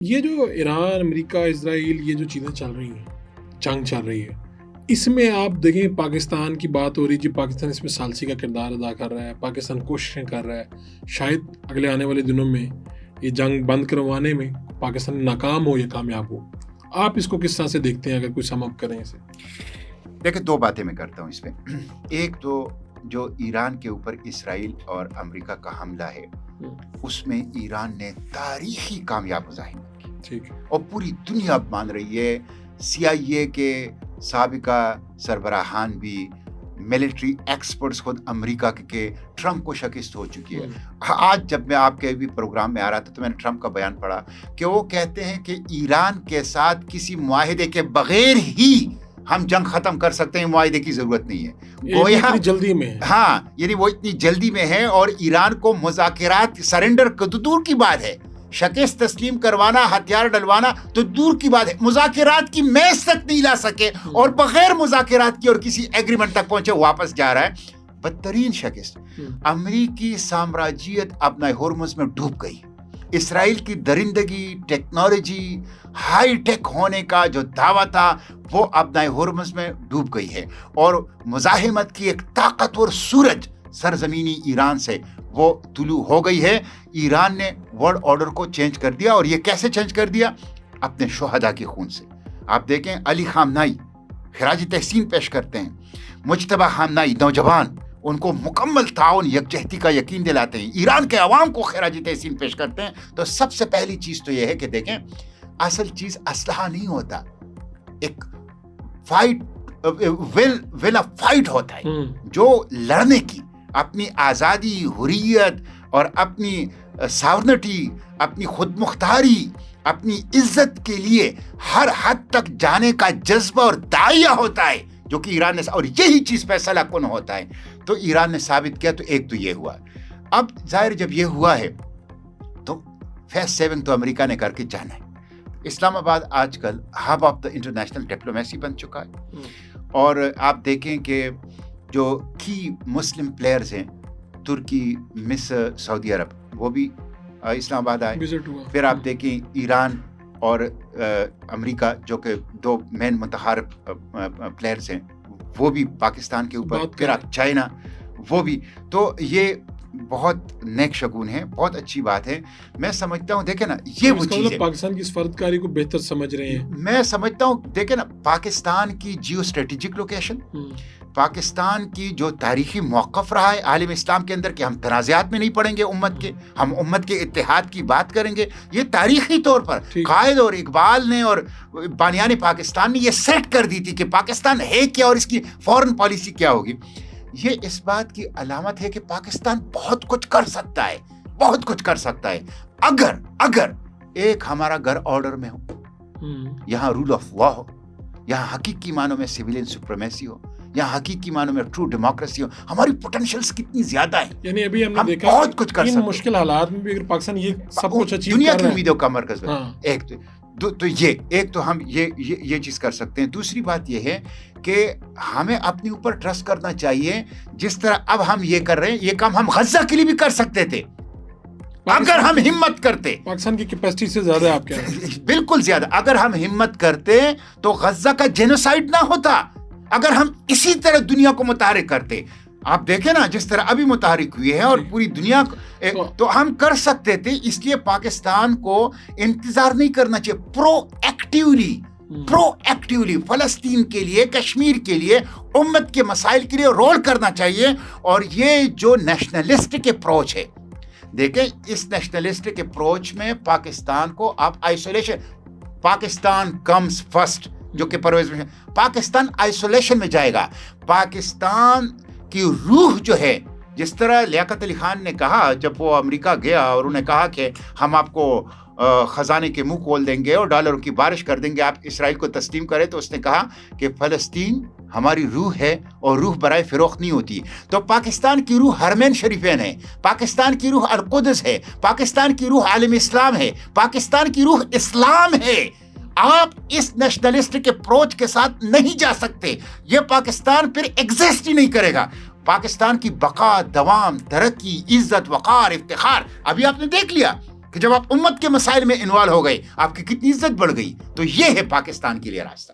یہ جو ایران، امریکہ، اسرائیل یہ جو چیزیں چل رہی ہیں، جنگ چل رہی ہے، اس میں آپ دیکھیں پاکستان کی بات ہو رہی ہے، پاکستان اس میں ثالثی کا کردار ادا کر رہا ہے، پاکستان کوششیں کر رہا ہے، شاید اگلے آنے والے دنوں میں یہ جنگ بند کروانے میں پاکستان ناکام ہو یا کامیاب ہو. آپ اس کو کس طرح سے دیکھتے ہیں اگر کوئی سم اپ کریں اسے؟ دیکھیں، دو باتیں میں کرتا ہوں اس میں. ایک تو جو ایران کے اوپر اسرائیل اور امریکہ کا حملہ ہے، اس میں ایران نے تاریخی کامیاب مظاہرہ کی، ٹھیک ہے، اور پوری دنیا مان رہی ہے. CIA کے سابقہ سربراہان بھی، ملٹری ایکسپرٹس خود امریکہ کے ٹرمپ کو شکست ہو چکی ہے. آج جب میں آپ کے بھی پروگرام میں آ رہا تھا تو میں نے ٹرمپ کا بیان پڑھا کہ وہ کہتے ہیں کہ ایران کے ساتھ کسی معاہدے کے بغیر ہی ہم جنگ ختم کر سکتے ہیں، معاہدے کی ضرورت نہیں ہے. وہ اتنی جلدی میں ہے. ہاں، یعنی وہ اتنی جلدی میں ہے، اور ایران کو مذاکرات سرنڈر تو دور کی بات ہے، شکست تسلیم کروانا، ہتھیار ڈلوانا تو دور کی بات ہے، مذاکرات کی میز تک نہیں لا سکے، اور بغیر مذاکرات کی اور کسی ایگریمنٹ تک پہنچے واپس جا رہا ہے. بدترین شکست. امریکی سامراجیت اپنا ہرمز میں ڈوب گئی. اسرائیل کی درندگی، ٹیکنالوجی، ہائی ٹیک ہونے کا جو دعویٰ تھا وہ اپنا ہرمز میں ڈوب گئی ہے، اور مزاحمت کی ایک طاقتور سورج سرزمینی ایران سے وہ طلوع ہو گئی ہے. ایران نے ورلڈ آرڈر کو چینج کر دیا، اور یہ کیسے چینج کر دیا؟ اپنے شہداء کے خون سے. آپ دیکھیں، علی خامنائی خراج تحسین پیش کرتے ہیں، مجتبیٰ خامنائی نوجوان ان کو مکمل تعاون، یکجہتی کا یقین دلاتے ہیں، ایران کے عوام کو خراج تحسین پیش کرتے ہیں. تو سب سے پہلی چیز تو یہ ہے کہ دیکھیں، اصل چیز اسلحہ نہیں ہوتا، ایک فائٹ ول آف فائٹ ہوتا ہے، جو لڑنے کی، اپنی آزادی، حریت اور اپنی ساورنٹی، اپنی خود مختاری، اپنی عزت کے لیے ہر حد تک جانے کا جذبہ اور داعیہ ہوتا ہے، جو کہ ایران نے، اور یہی چیز فیصلہ کن ہوتا ہے. تو ایران نے ثابت کیا. تو ایک تو یہ ہوا. اب ظاہر جب یہ ہوا ہے تو فیس سیونگ تو امریکہ نے کر کے جانا ہے. اسلام آباد آج کل hub of the international diplomacy بن چکا ہے، اور آپ دیکھیں کہ جو کی مسلم پلیئرز ہیں، ترکی، مصر، سعودی عرب، وہ بھی اسلام آباد آئے. پھر آپ دیکھیں ایران اور امریکہ، جو کہ دو مین متحارب پلیئرز ہیں، وہ بھی پاکستان کے اوپر. پھر آپ چائنا، وہ بھی. تو یہ بہت نیک شگون ہے، بہت اچھی بات ہے. میں سمجھتا ہوں، دیکھیں نا، یہ وہ چیز ہے، پاکستان کی سفارتکاری کو بہتر سمجھ رہے ہیں. میں سمجھتا ہوں، دیکھیں نا، پاکستان کی جیو اسٹریٹجک لوکیشن، پاکستان کی جو تاریخی موقف رہا ہے عالم اسلام کے اندر کہ ہم تنازعات میں نہیں پڑیں گے امت کے، ہم امت کے اتحاد کی بات کریں گے. یہ تاریخی طور پر قائد اور اقبال نے اور بانیان پاکستان نے یہ سیٹ کر دی تھی کہ پاکستان ہے کیا اور اس کی فورن پالیسی کیا ہوگی. یہ اس بات کی علامت ہے کہ پاکستان بہت کچھ کر سکتا ہے، بہت کچھ کر سکتا ہے، اگر ایک ہمارا گھر آرڈر میں ہو، یہاں رول آف لا ہو، یہاں حقیقی معنوں میں سویلین سپریمیسی ہو، یہاں حقیقی معنوں میں ٹرو ڈیموکریسی ہو. ہماری پوٹینشیلز کتنی زیادہ ہیں، یعنی ابھی ہم نے دیکھا بہت کچھ کر سکتے ہیں. مشکل حالات میں بھی اگر پاکستان یہ سب کچھ اچیو دنیا کر کی رہا ہے، امیدوں کا مرکز ہے. ایک تو ہم یہ چیز کر سکتے ہیں. دوسری بات یہ ہے کہ ہمیں اپنے اوپر ٹرسٹ کرنا چاہیے. جس طرح اب ہم یہ کر رہے ہیں، یہ کام ہم غزہ کے لیے بھی کر سکتے تھے اگر ہم ہمت کرتے. پاکستان کی کیپیسٹی سے زیادہ ہے آپ کہہ رہے ہیں. بالکل زیادہ. اگر ہم ہمت کرتے تو غزہ کا جینوسائیڈ نہ ہوتا. اگر ہم اسی طرح دنیا کو متحرک کرتے، آپ دیکھیں نا جس طرح ابھی متحرک ہوئے ہیں اور پوری دنیا تو ہم کر سکتے تھے. اس لیے پاکستان کو انتظار نہیں کرنا چاہیے، پرو ایکٹیولی فلسطین کے لیے، کشمیر کے لیے، امت کے مسائل کے لیے رول کرنا چاہیے. اور یہ جو نیشنلسٹک اپروچ ہے، دیکھیں، اس نیشنلسٹک اپروچ میں پاکستان کو آپ آئسولیشن، پاکستان کمز فرسٹ، جو کہ پرویز میں پاکستان آئسولیشن میں جائے گا. پاکستان کی روح جو ہے، جس طرح لیاقت علی خان نے کہا جب وہ امریکہ گیا اور انہوں نے کہا کہ ہم آپ کو خزانے کے منہ کھول دیں گے اور ڈالروں کی بارش کر دیں گے، آپ اسرائیل کو تسلیم کریں، تو اس نے کہا کہ فلسطین ہماری روح ہے اور روح برائے فروخت نہیں ہوتی. تو پاکستان کی روح حرمین شریفین ہے، پاکستان کی روح القدس ہے، پاکستان کی روح عالم اسلام ہے، پاکستان کی روح اسلام ہے. آپ اس نیشنلسٹک اپروچ کے ساتھ نہیں جا سکتے. یہ پاکستان پھر ایگزسٹ ہی نہیں کرے گا. پاکستان کی بقا، دوام، ترقی، عزت، وقار، افتخار، ابھی آپ نے دیکھ لیا کہ جب آپ امت کے مسائل میں انوالو ہو گئے آپ کی کتنی عزت بڑھ گئی. تو یہ ہے پاکستان کے لیے راستہ.